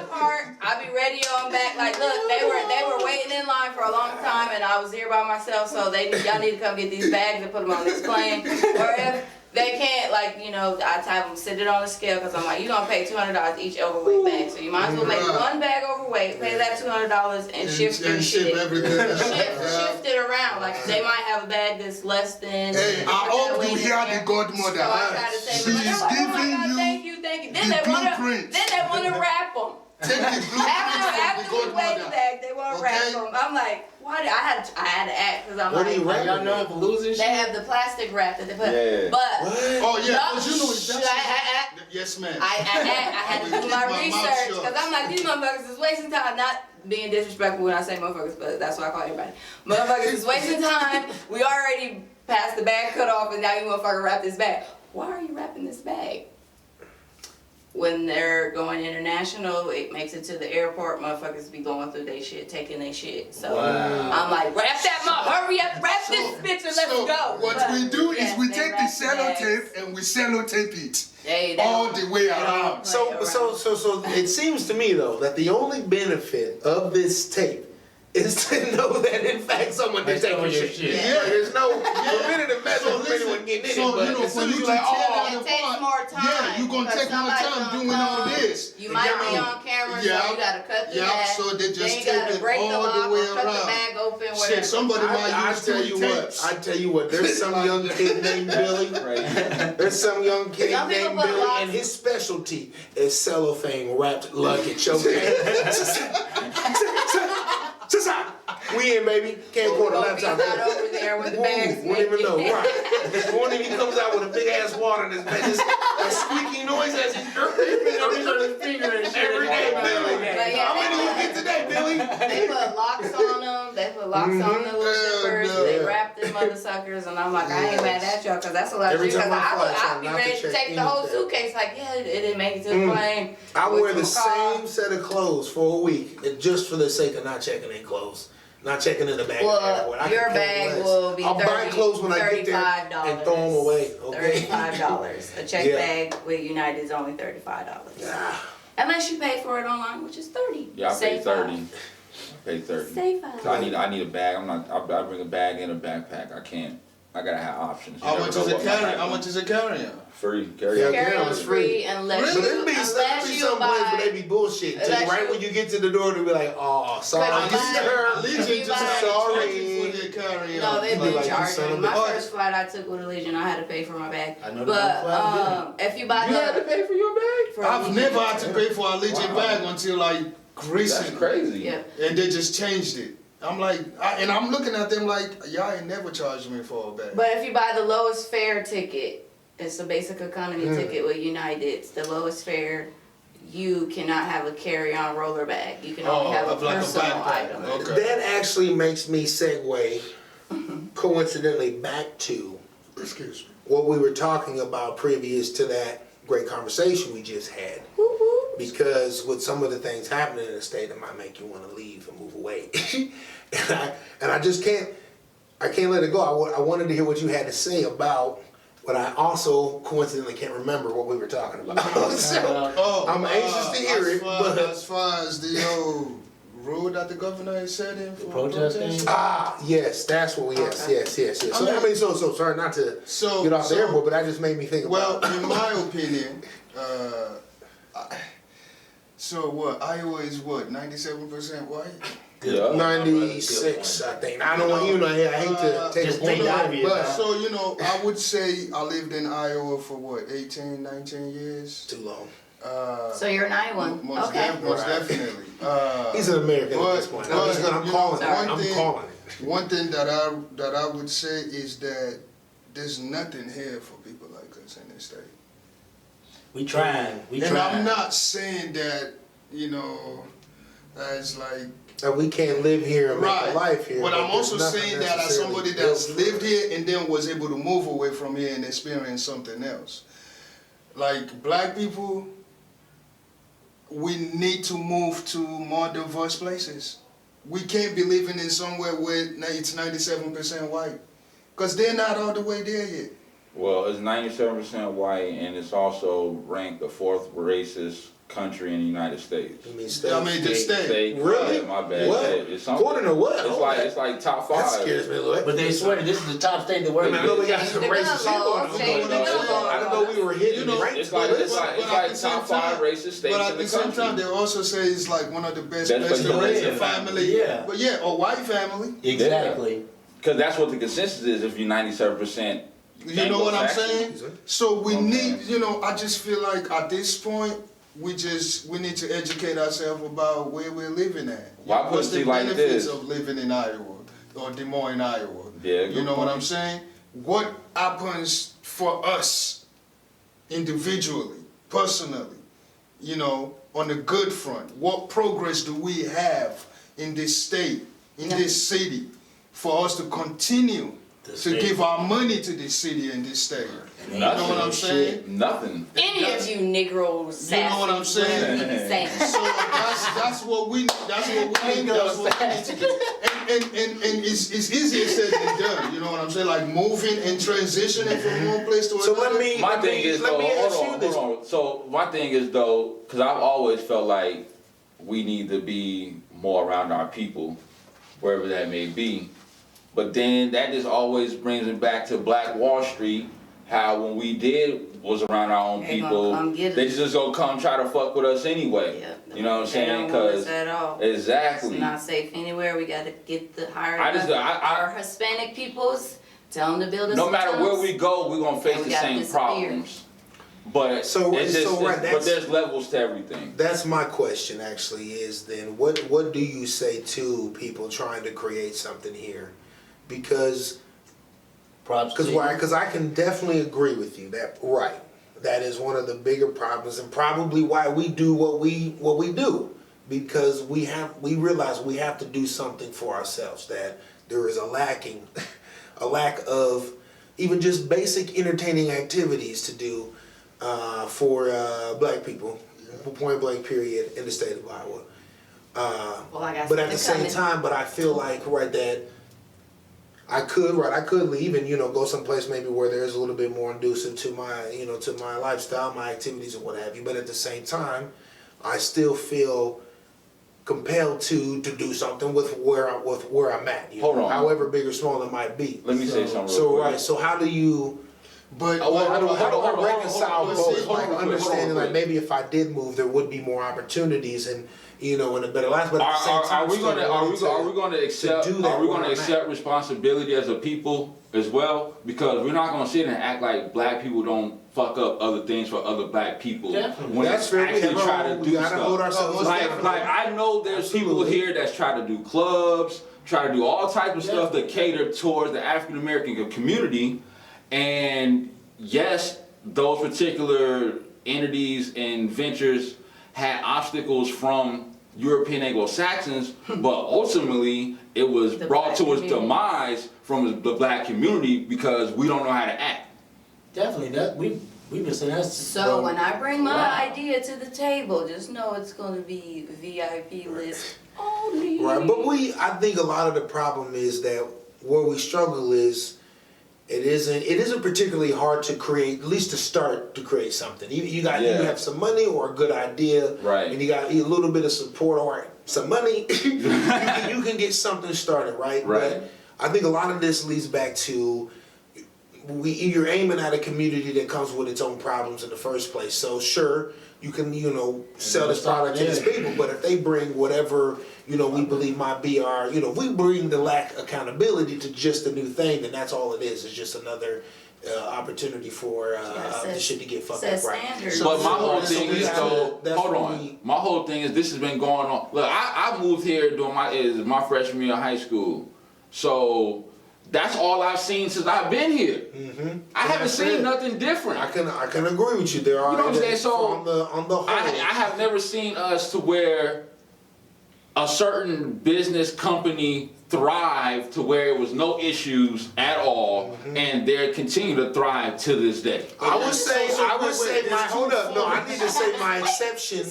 my part. I be ready on back. Like, look, they were waiting in line for a long time, and I was here by myself. So y'all need to come get these bags and put them on this plane. Or if they can't, like, you know, I have them sit it on the scale because I'm like, you're gonna pay $200 each overweight bag. So you might as well make Right. one bag overweight, pay that $200, and shift your and shit. ship everything. Shift it around. Like, they might have a bag that's less than. Hey, I hope you hear the godmother. So I try to say, She like, is oh my giving God, you thank you. Then the they blueprint. wanna wrap them. Take the blueprint After from we the weigh the godmother. bag, they wanna wrap Okay. them. I'm like, why? I had to act because I'm What do you like, wrap? Y'all known for losing they shit? have the plastic wrap that they put. Yeah. But Oh yeah, no, because you know it's I yes, ma'am. had to do Keep my my mouth research shut. because I'm like, these motherfuckers is wasting time. Not being disrespectful when I say motherfuckers, but that's what I call everybody. Motherfuckers is wasting time. We already passed the bag cut off, and now you motherfucker wrap this bag. Why are you wrapping this bag? When they're going international, it makes it to the airport. Motherfuckers be going through their shit, taking their shit. So I'm like, wrap that hurry up, wrap this bitch and let's So go. what But, we do yes, is we they take the wrap bags. sellotape and we sellotape it They all don't- the way they don't around. play around. So it seems to me though that the only benefit of this tape is to know that in fact someone did take your shit. Yeah. There's no preventative measure So for anyone getting in so, it, but you know, as for soon as you you to like, tear oh, that It takes apart, more time. yeah, you're gonna because take more somebody's time gonna doing all come. this. You might be on camera, so Yeah. you gotta cut the Yeah, bag. so they just then you tape gotta it break the all the lock way or cut the around. bag open. Shit, Whatever. somebody might I use tell two you tapes. what, I tell you what, there's some young kid named Billy. Right. There's some young kid Some people named put Billy, locks- and his specialty is cellophane wrapped luggage. Okay. We in, baby. Can't We're afford a gonna be laptop. not over there with the bags. Won't even know. naked. Right. Morning he comes out with a big ass water in his bed. A squeaky noise as he's every day, Billy. But yeah, How many you get today, Billy? They put locks on them. They put locks on the little zippers. no. They wrap them mother suckers, and I'm like, I ain't mad at y'all because that's a lot of Every shit. time Because I fly, I'd try be not to ready to check take the whole anything. suitcase. Like, yeah, it didn't make it to the plane. I Went wear to the a car. same set of clothes for a week, just for the sake of not checking in clothes. Not checking in the bag. Well, everywhere. I your could care bag less. will be I'll buy clothes when I get there $35 and throw them away. Okay. $35. A check Yeah. bag with United is only $35. Ah, Unless you pay for it online, which is $30. Yeah, I pay Save 30. $5. I pay 30. Save So I $5. need a bag. I bring a bag and a backpack. I can't. I gotta have options. You How never much know is it what might carrying? happen. How much is it carrying? Free. Carry Yeah, on. Carry on it's free unless But you, there be some place where they be bullshit. Unless Right you- when you get to the door, they be like, "Oh, sorry, But you buy- sir." Allegiant just buy- sorry for their carrying. No, they've You been like, you son charging. of a My bitch. first flight I took with Allegiant, I had to pay for my bag. I know But that flight, if you buy You had to the pay for your bag? for I've Allegiant- never had to pay for a Allegiant Wow. bag until like That's recently. crazy. Yeah. And they just changed it. I'm like, and I'm looking at them like, y'all ain't never charged me for a bag. But if you buy the lowest fare ticket, it's a basic economy ticket with United. It's the lowest fare. You cannot have a carry-on roller bag. You can only have a of like a personal backpack. item. Okay. That actually makes me segue, coincidentally, back to Excuse me. what we were talking about previous to that great conversation we just had. Woo-hoo. Because with some of the things happening in the state, it might make you want to leave and move away. and I just can't let it go. I wanted to hear what you had to say about but I also coincidentally can't remember what we were talking about. So I'm anxious to hear it. But As far as the rule that the governor is setting for Protesting? yes, that's what we. Yes. So I mean, so sorry not to get off the airboard, but that just made me think about. Well, in my opinion, so what? Iowa is what? 97% white. Yeah. 96, I think. I don't want I hate to take Just a point think on obvious, but So, I would say I lived in Iowa for what, 18, 19 years? too long. So you're an Iowan. Most Okay. definitely. He's an American at this point. I'm calling it. I'm calling it. One thing that I would say is that there's nothing here for people like us in this state. We trying. And I'm not saying that, as like... And we can't live here and make a life here. But I'm also there's saying nothing that as somebody that's necessarily lived here and then was able to move away from here and experience something else. Like black people, we need to move to more diverse places. We can't be living in somewhere where it's 97% white. Because they're not all the way there yet. Well, it's 97% white, and it's also ranked the 4th racist country in the United States. The state. Really? Yeah, my bad. What? It's something. According to what? It's like top 5. That scares me a little. But they swear this is the top state that works. I know we got some racist shit going on. I didn't know we were hitting ranked. It's like top 5 racist states But in at the the same country. time, they also say it's like one of the best Best places to place to raise a live. family. Yeah. But a white family. Exactly. Because that's what the consensus is if you're 97%. You know what I'm Anglo-Saxon. saying? So we need, I just feel like at this point, we need to educate ourselves about where we're living at. Well, I put What's it the like benefits this. of living in Iowa or Des Moines, Iowa? Yeah, You know what I'm saying? What happens for us individually, personally, on the good front? What progress do we have in this state, in this city, for us to continue to give our money to this city and this state? You know what I'm saying? Nothing. Any of you Negroes, You know what I'm saying? saying. So that's what we need to do. And it's easier said than done. You know what I'm saying? Like moving and transitioning from one place to another. So let me My thing is though, hold on. So my thing is though, because I've always felt like we need to be more around our people, wherever that may be. But then that just always brings it back to Black Wall Street. How when we was around our own They gonna people, come get they us. just gonna come try to fuck with us anyway. Yeah, You know what I'm saying? They don't want us Because at all. exactly. It's not safe anywhere. We got to get I our Hispanic peoples. Tell them to build us. No some matter where tunnels. we go, we're gonna face And the we gotta same disappear. problems. But that's- there's levels to everything. That's my question actually is then what do you say to people trying to create something here? Because I can definitely agree with you that is one of the bigger problems and probably why we do what we do, because we realize we have to do something for ourselves, that there is a lack of even just basic entertaining activities to do for black people, point blank period, in the state of Iowa. But at the same time, I feel like that I could leave and go someplace maybe where there's a little bit more conducive to my to my lifestyle, my activities, and what have you. But at the same time, I still feel compelled to do something with where I'm at. Hold on. However big or small it might be. Let me say something real quick. So how do you? But How do I reconcile hold on, both? hold Like on, understanding, hold on. like maybe if I did move, there would be more opportunities and in a better life. But at the same time, Are we going to accept responsibility as a people as well? Because we're not going to sit and act like black people don't fuck up other things for other black people. Definitely. When That's they fair. actually try to do hold stuff. ourselves Like I know there's people here that's try to do clubs, try to do all types of stuff that cater towards the African American community, and yes, those particular entities and ventures had obstacles from European Anglo-Saxons, but ultimately it was brought to its demise from the black community because we don't know how to act. Definitely, that we've been saying that. So when I bring my idea to the table, just know it's going to be VIP list only. Right, but I think a lot of the problem is that where we struggle is It isn't particularly hard to create, at least to start to create something. You have some money or a good idea, right? And you got a little bit of support or some money. you can get something started, right? Right. But I think a lot of this leads back to you're aiming at a community that comes with its own problems in the first place. So sure, you can sell this product to these people, but if they bring whatever we believe might be our we bring the lack of accountability to just a new thing, then that's all it is. It's just another opportunity for the shit to get fucked up, right? But my whole thing is though. Hold on. My whole thing is this has been going on. Look, I moved here during my freshman year of high school, so. That's all I've seen since I've been here. Mm-hmm. I haven't seen nothing different. I can agree with you. There are. You know what I'm saying? So on the whole, I have never seen us to where a certain business company thrive to where it was no issues at all, and they continue to thrive to this day. I would say I need to say my exception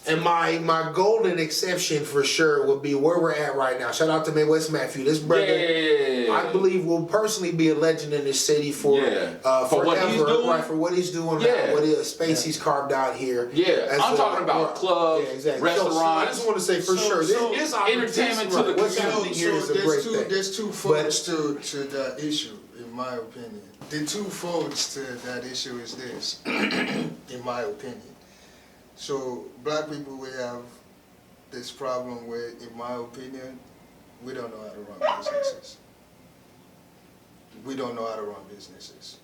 and my golden exception for sure would be where we're at right now. Shout out to Midwest Matthew. This brother, I believe, will personally be a legend in this city for what he's doing, right? For what he's doing, what space he's carved out here. Yeah, I'm talking about clubs, restaurants. So I just want to say for sure, this entertainment to the community. There's two folds to that issue, in my opinion. The two folds to that issue is this, in my opinion. So black people, we have this problem where, in my opinion, we don't know how to run businesses. We don't know how to run businesses.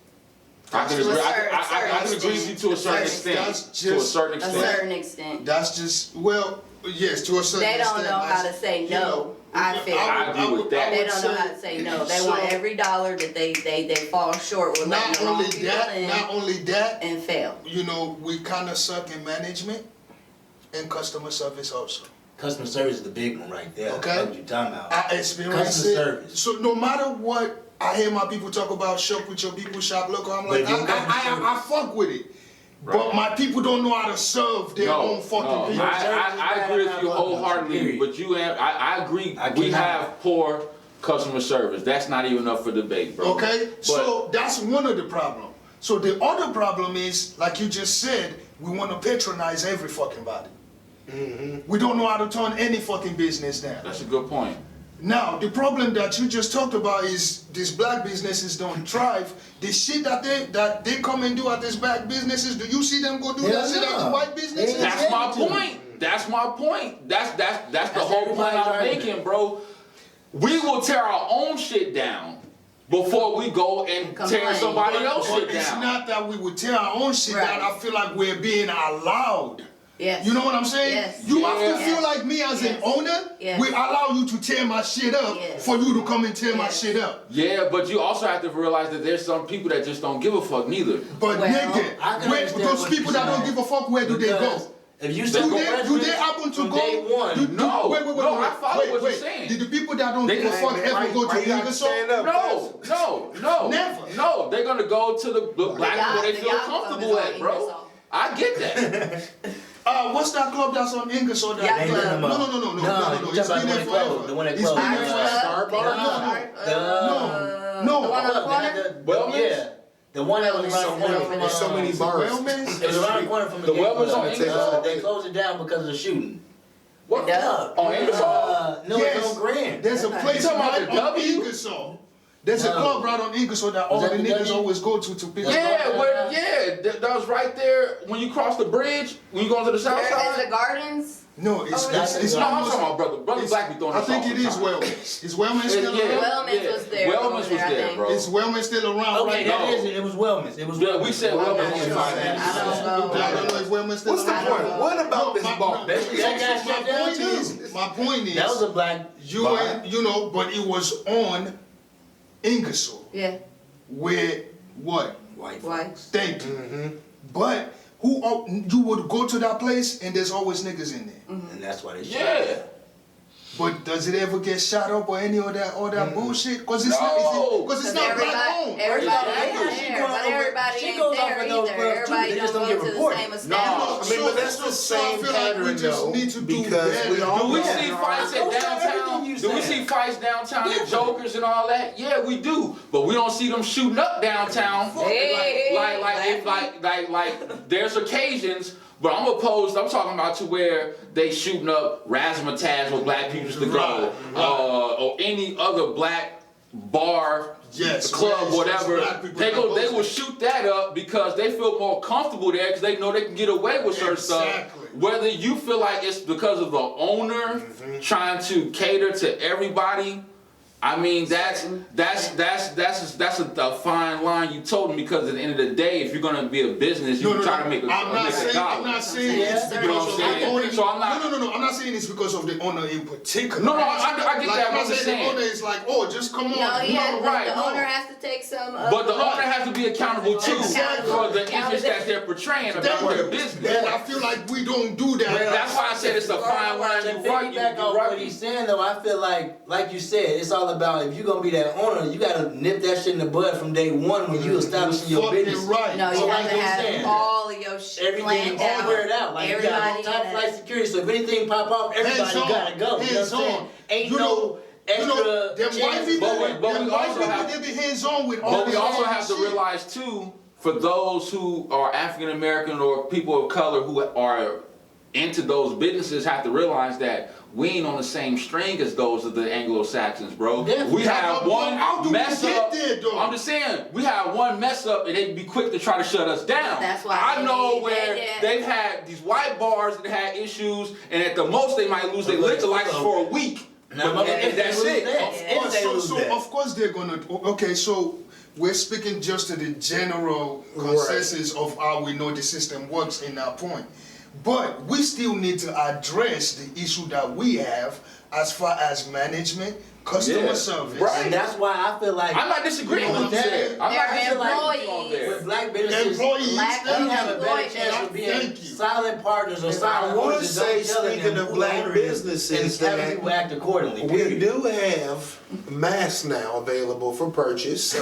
I can agree with you to a certain extent. That's just, well, yes, to a certain extent. They don't know how to say no. I feel. I agree with that. They don't know how to say no. They want every dollar that they fall short with. Not only that, and fail. We kind of suck in management and customer service also. Customer service is the big one right there. Okay. What you talking about? I experienced customer it. Service. So no matter what, I hear my people talk about shop with your people, shop local. I'm like, I fuck with it. Right. But my people don't know how to serve their own fucking people. I agree with you wholeheartedly, but I agree. We have poor customer service. That's not even up for debate, bro. Okay, so that's one of the problems. So the other problem is, like you just said, we want to patronize every fucking body. Mm-hmm. We don't know how to turn any fucking business down. That's a good point. Now, the problem that you just talked about is these black businesses don't thrive. The shit that they come and do at these black businesses, do you see them go do that shit at the white businesses? That's my point. That's my point. That's the whole point I'm making, bro. We will tear our own shit down before we go and tear somebody else's shit down. It's not that we would tear our own shit down. I feel like we're being allowed. Yes. You know what I'm saying? Yes. You have to feel like me as an owner. Yes. We allow you to tear my shit up for you to come and tear my shit up. Yeah, but you also have to realize that there's some people that just don't give a fuck neither. But nigga, those people that don't give a fuck, where do they go? If you do they happen to go? Day one. I follow what you're saying. Did the people that don't give a fuck ever go to Ingersoll? No. Never. No, they're gonna go to the black where they feel comfortable at, bro. I get that. What's that club that's on Ingersoll? No. It's been there forever. The one that closed. No. The one on the corner? Yeah. The one that was around the corner from there's so many bars. It was around the corner from the Wellman's on Ingersoll. They closed it down because of the shooting. What club? On Ingersoll? No, it's on Grand. There's a place right on Ingersoll. There's a club right on Ingersoll that all the niggas always go to pick up. That was right there when you cross the bridge, when you go into the south side. Is the Gardens? No, it's no, I'm talking about brother Black be throwing I think it is Wellman's. Is Wellman's still around? Wellman's was there. Wellman's was there, bro. Is Wellman's still around right now? It was Wellman's. It was we said Wellman's on Friday. I don't know if Wellman's still around. What's the point? What about this bar? My point is, that was a black but it was on Ingersoll. Yeah. Where what? White. Thank you. But you would go to that place and there's always niggas in there. And that's why they Yeah. But does it ever get shot up or any of that bullshit? Because it's No. not black owned. Everybody ain't there, but everybody She ain't goes off there of those either. clubs too, Everybody they just don't don't go get to the reported. same I establishment. mean, but that's the So I same feel like we pattern just though, need to do because we better. all Do we know. see fights at downtown? you Do we saying. see fights downtown at Jokers and all that? Yeah, we do. But we don't see them shooting up downtown. Hey, Like there's occasions, but I'm talking about to where they shooting up razzmatazz where black people used to go, or any other black bar, club, whatever. They will shoot that up because they feel more comfortable there because they know they can get away with certain stuff. Whether you feel like it's because of the owner trying to cater to everybody. I mean, that's a fine line you told them because at the end of the day, if you're gonna be a business, you try to make a dollar. I'm not saying it's because of the owner. So I'm not. No. I'm not saying it's because of the owner in particular. No, I get that. I'm not What you're saying the owner saying. is like, oh, just come on. The owner has to take some. But the owner has to be accountable too for the interest that they're portraying about their And business. I feel like we don't do that. That's why I said it's a fine line. To piggyback on what he's saying though, I feel like you said, it's all about if you're gonna be that owner, you gotta nip that shit in the bud from day one when you establishing your business. Right. No, you So have like to they have saying, all of your shit everything planned all wear it out. Like you got top flight security, so if anything pop off, everybody gotta go. You know what I'm saying? Ain't no extra. Them white people, they be hands on with all But we this also other have to shit. realize too, for those who are African American or people of color who are into those businesses, have to realize that we ain't on the same string as those of the Anglo-Saxons, bro. We have one mess up. I'm just saying, we have one mess up and they'd be quick to try to shut us down. That's why I know where they've had these white bars that had issues, and at the most they might lose their liquor license for a week. Now, And that's it. Of course they're gonna. Okay, so we're speaking just to the general consensus of how we know the system works in that point. But we still need to address the issue that we have as far as management, customer service. Right. And that's why I feel like I'm not disagreeing with that. I'm not disagreeing with with black businesses, we have a better chance of being silent partners or silent I would owners. say, speaking of black businesses, and having people act accordingly. we do have masks now available for purchase.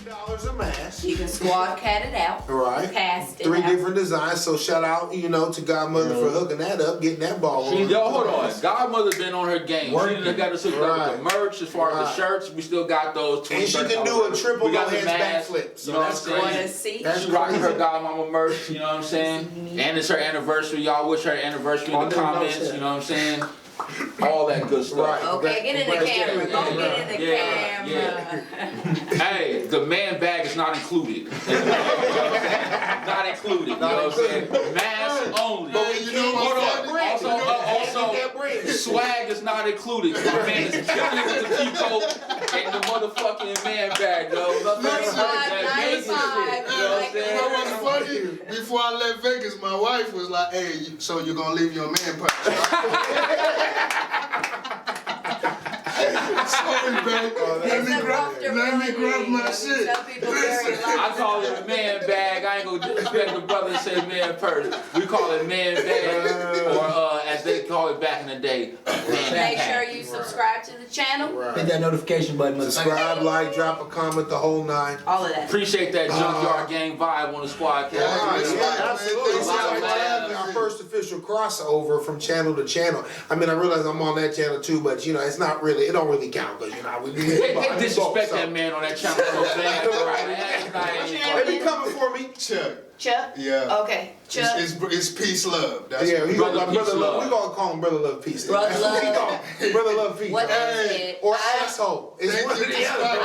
$10 a mask. You can SquadKast it out. Right. Cast it 3 out. different designs. So shout out, to Godmother for hooking that up, getting that ball rolling. Yo, hold on. Godmother's been on her game. She done got us hooked up with the merch. As far as the shirts, we still got those. And she can do a triple no hands backflip. So that's crazy. She rocking her Godmama merch. You know what I'm saying? And it's her anniversary. Y'all wish her anniversary in the comments. You know what I'm saying? All that good stuff. Right. Okay, get in the camera. Go get in the camera. Hey, the man bag is not included. Not included. You know what I'm saying? Mask only. Also, swag is not included. My man is killing it with the Kiko and the motherfucking man bag, yo. You know what's funny? Before I left Vegas, my wife was like, hey, so you're gonna leave your man purse? Sorry, babe. Let me grab my shit. I call it a man bag. I ain't gonna disrespect the brother and say man purse. We call it man bag, or as they call it back in the day, man Make bag. sure you subscribe to the channel. Hit that notification button. Subscribe, like, drop a comment, the whole 9. All of that. Appreciate that JunqYard Gang vibe on the SquadKast. Absolutely. It's like our first official crossover from channel to channel. I mean, I realize I'm on that channel too, but it's not really, it don't really count because we They disrespect that man on that channel so bad. They be coming for me. Chuck? Yeah. Okay. Chuck. It's peace, love. That's Brother love. We gonna call him brother love peace. Brother love. Brother love peace. What they Or said. asshole. It's Thank one you. or the other. I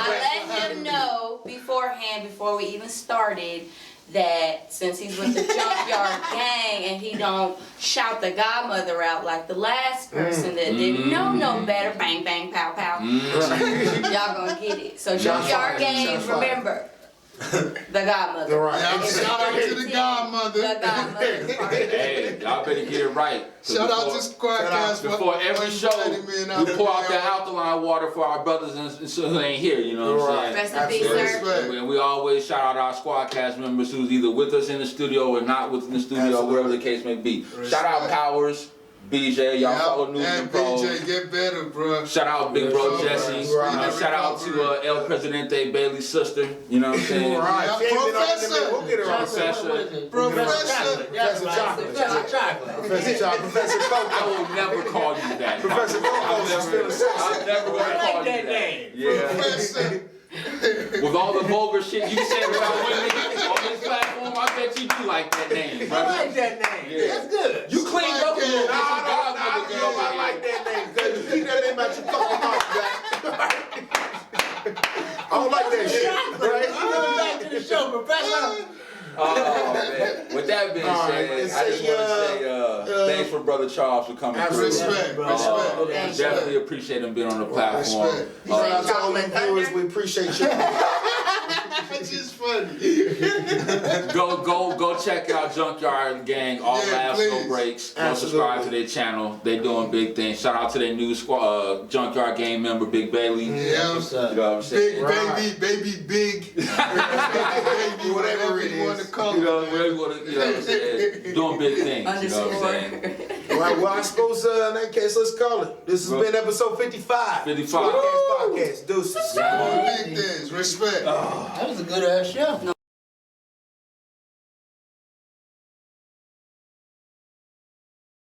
let him know beforehand, before we even started, that since he's with the JunqYard Gang and he don't shout the Godmother out like the last person that didn't know no better, bang, bang, pow, pow, y'all gonna get it. So JunqYard Gang, remember, The godmother. Right. Yeah, shout out to the godmother. The godmother. Hey, y'all better get it right. Shout out to SquadKast. Before every show, we pour out the alkaline water for our brothers and sisters who ain't here, you know what I'm saying? Rest in peace, sir. And we always shout out our SquadKast members who's either with us in the studio or not with in the studio, whatever the case may be. Shout out Powers, BJ, y'all follow News and Pros. BJ, get better, bro. Shout out Big Bro Jesse. You know, shout out to El Presidente Bailey's sister. You know what I'm saying? Right. Professor. We'll get her on. Professor. Professor. Professor Chocolate. Professor Chocolate. Professor I Coco. will never call you that. Professor Coco. I'm never gonna call you that. Yeah. Professor. With all the vulgar shit you say about women on this platform, I bet you do like that name, brother. I like that name. Yeah. That's good. You cleaned up a little bit. I like that name, cause you keep that name out your fucking mouth, Jack. I don't like that shit. Right? Welcome back to the show, Professor. Oh, man. With that being said, I just want to say thanks for Brother Charles for coming through. Respect. Respect. Definitely appreciate him being on the platform. Respect. Shout out to all the viewers, we appreciate you. It's just funny. Go check out JunqYard Gang, all laughs, no breaks. Go subscribe to their channel. They doing big things. Shout out to their new squad, JunqYard Gang member, Big Bailey. Yeah. What's up? You know what I'm saying? Baby, big. Baby, whatever it is. You know, whatever you want to, you know what I'm saying? Doing big things. You know what I'm saying? All right, well, I suppose in that case, let's call it. This has been episode 55. 55. SquadKast Podcast. Deuces. Big things. Respect. That was a good ass show.